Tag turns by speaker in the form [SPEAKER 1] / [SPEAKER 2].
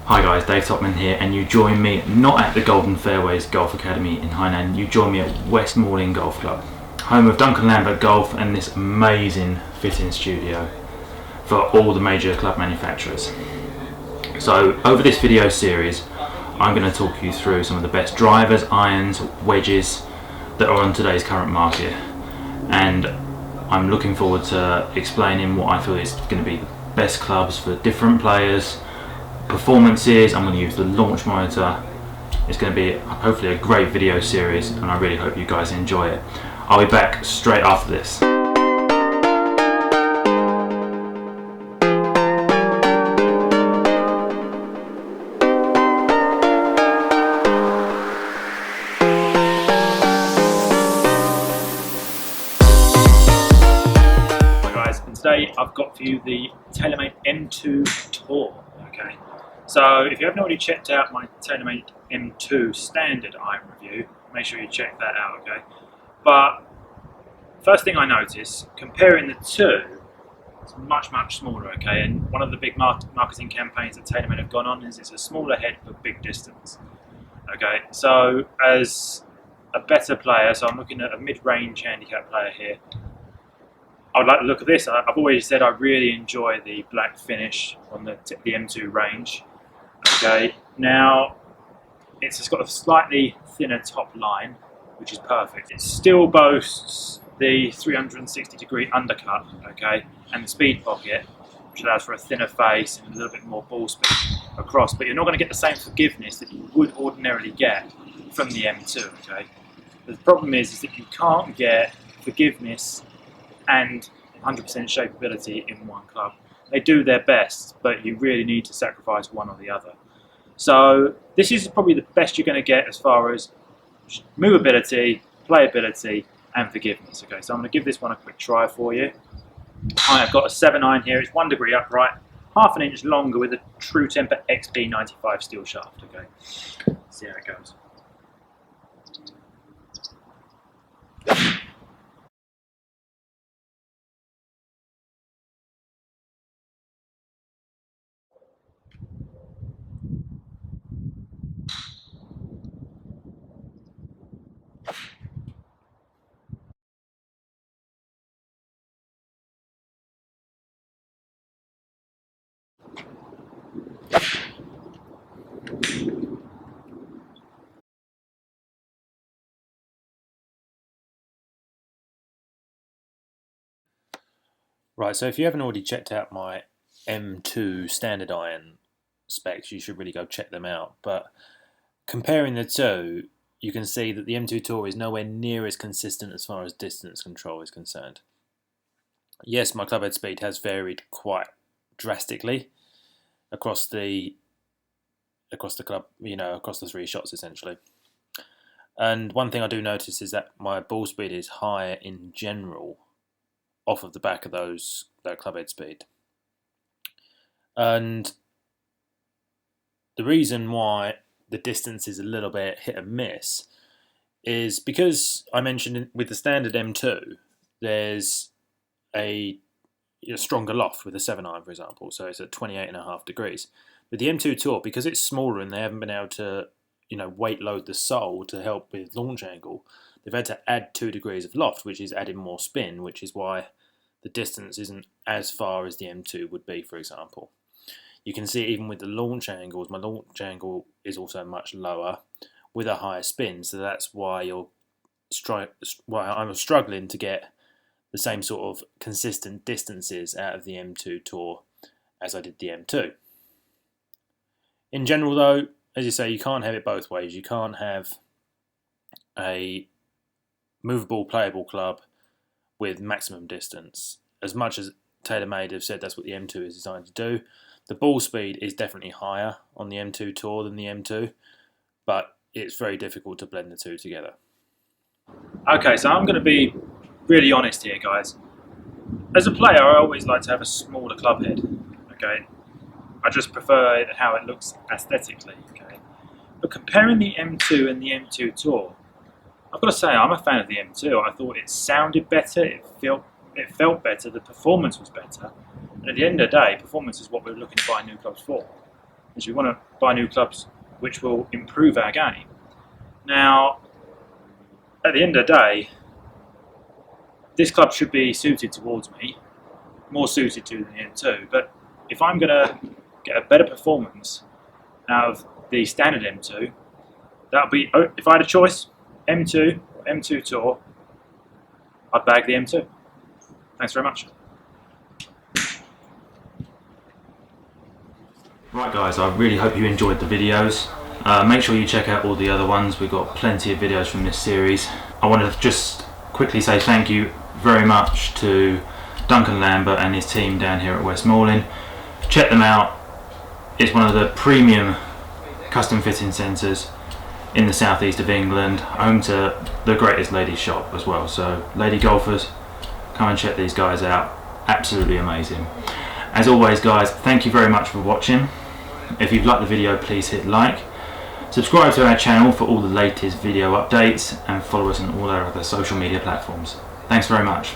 [SPEAKER 1] Hi guys, Dave Topman here, and you join me not at the Golden Fairways Golf Academy in Hainan, you join me at Westmoreland Golf Club, home of Duncan Lambert Golf and this amazing fitting studio for all the major club manufacturers. So over this video series I'm going to talk you through some of the best drivers, irons, wedges that are on today's current market, and I'm looking forward to explaining what I feel is going to be the best clubs for different players, performances. I'm going to use the launch monitor. It's going to be hopefully a great video series, and I really hope you guys enjoy it. I'll be back straight after this. Hi guys, and today I've got for you the TaylorMade M2 Tour. Okay. So if you haven't already checked out my TaylorMade M2 standard iron review, make sure you check that out, okay? But first thing I notice, comparing the two, it's much smaller, okay? And one of the big marketing campaigns that TaylorMade have gone on is it's a smaller head for big distance, okay? So as a better player, so I'm looking at a mid-range handicap player here, I would like to look at this. I've always said I really enjoy the black finish on the M2 range. Okay, now it's got a slightly thinner top line, which is perfect. It still boasts the 360-degree undercut, okay, and the speed pocket, which allows for a thinner face and a little bit more ball speed across. But you're not going to get the same forgiveness that you would ordinarily get from the M2. Okay, the problem is that you can't get forgiveness and 100% shapeability in one club. They do their best, but you really need to sacrifice one or the other. So this is probably the best you're going to get as far as movability, playability, and forgiveness. Okay, so I'm going to give this one a quick try for you. I've got a 7-iron here. It's 1 degree upright, half an inch longer with a True Temper XP95 steel shaft. Okay, let's see how it goes. Right, so if you haven't already checked out my M2 standard iron specs, you should really go check them out. But comparing the two, you can see that the M2 Tour is nowhere near as consistent as far as distance control is concerned. Yes, my clubhead speed has varied quite drastically across the club, across the 3 shots essentially. And one thing I do notice is that my ball speed is higher in general off of the back of that clubhead speed. And the reason why the distance is a little bit hit and miss is because I mentioned with the standard M2 there's a stronger loft with a 7-iron, for example, so it's at 28.5 degrees. With the M2 Tour, because it's smaller and they haven't been able to weight load the sole to help with launch angle, they've had to add 2 degrees of loft, which is adding more spin, which is why the distance isn't as far as the M2 would be, for example. You can see even with the launch angles, my launch angle is also much lower with a higher spin, so that's why I'm struggling to get the same sort of consistent distances out of the M2 Tour as I did the M2. In general though, as you say, you can't have it both ways. You can't have a movable, playable club with maximum distance. As much as TaylorMade have said that's what the M2 is designed to do, the ball speed is definitely higher on the M2 Tour than the M2, but it's very difficult to blend the two together. Okay, so I'm going to be really honest here, guys. As a player, I always like to have a smaller club head. Okay, I just prefer how it looks aesthetically. Okay, but comparing the M2 and the M2 Tour, I've got to say I'm a fan of the M2. I thought it sounded better, it felt better, the performance was better, and at the end of the day, performance is what we're looking to buy new clubs for. is we want to buy new clubs which will improve our game. Now, at the end of the day, this club should be suited towards me, more suited to than the M2, but if I'm going to get a better performance out of the standard M2, that would be, if I had a choice, M2 or M2 Tour, I'd bag the M2. Thanks very much. Right guys, I really hope you enjoyed the videos. Make sure you check out all the other ones. We've got plenty of videos from this series. I want to just quickly say thank you very much to Duncan Lambert and his team down here at Westmoreland. Check them out. It's one of the premium custom fitting centres in the southeast of England, home to the greatest ladies shop as well. So lady golfers, come and check these guys out. Absolutely amazing. As always guys, thank you very much for watching. If you've liked the video, please hit like. Subscribe to our channel for all the latest video updates and follow us on all our other social media platforms. Thanks very much.